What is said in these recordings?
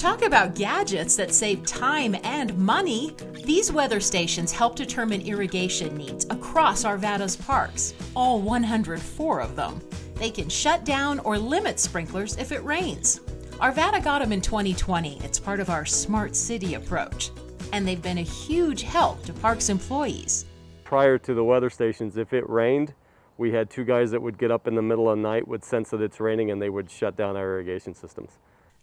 Talk about gadgets that save time and money. These weather stations help determine irrigation needs across Arvada's parks, all 104 of them. They can shut down or limit sprinklers if it rains. Arvada got them in 2020. It's part of our smart city approach. And they've been a huge help to parks employees. Prior to the weather stations, if it rained, we had 2 guys that would get up in the middle of the night, would sense that it's raining, and they would shut down our irrigation systems.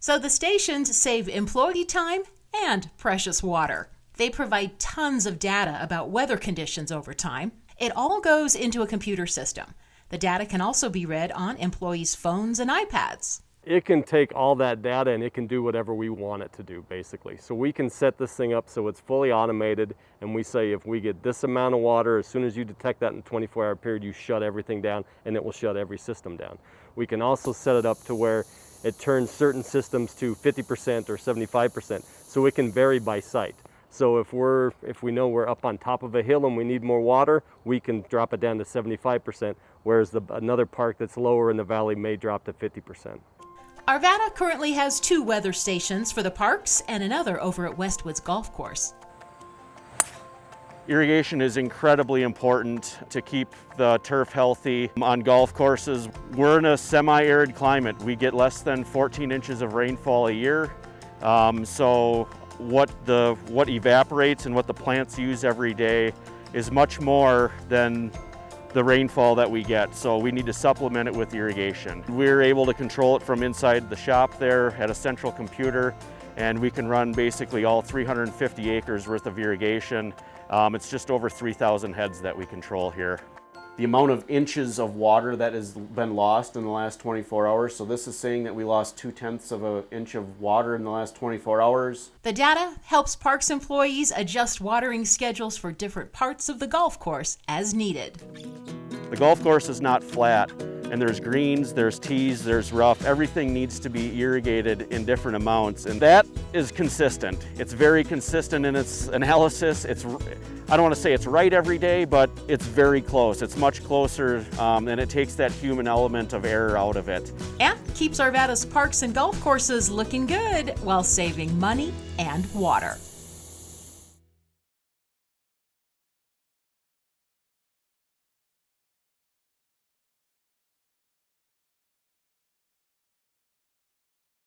So the stations save employee time and precious water. They provide tons of data about weather conditions over time. It all goes into a computer system. The data can also be read on employees' phones and iPads. It can take all that data and it can do whatever we want it to do, basically. So we can set this thing up so it's fully automated, and we say if we get this amount of water, as soon as you detect that in a 24-hour period, you shut everything down, and it will shut every system down. We can also set it up to where it turns certain systems to 50% or 75%, so it can vary by site. So if we know we're up on top of a hill and we need more water, we can drop it down to 75%, whereas another park that's lower in the valley may drop to 50%. Arvada currently has 2 weather stations for the parks and another over at Westwood's golf course. Irrigation is incredibly important to keep the turf healthy on golf courses. We're in a semi-arid climate. We get less than 14 inches of rainfall a year. So what evaporates and what the plants use every day is much more than the rainfall that we get, so we need to supplement it with irrigation. We're able to control it from inside the shop there at a central computer, and we can run basically all 350 acres worth of irrigation. It's just over 3,000 heads that we control here. The amount of inches of water that has been lost in the last 24 hours, so this is saying that we lost 0.2 of an inch of water in the last 24 hours. The data helps parks employees adjust watering schedules for different parts of the golf course as needed. The golf course is not flat, and there's greens, there's tees, there's rough. Everything needs to be irrigated in different amounts, and that is consistent. It's very consistent in its analysis. I don't want to say it's right every day, but it's very close. It's much closer, and it takes that human element of error out of it. And keeps Arvada's parks and golf courses looking good while saving money and water.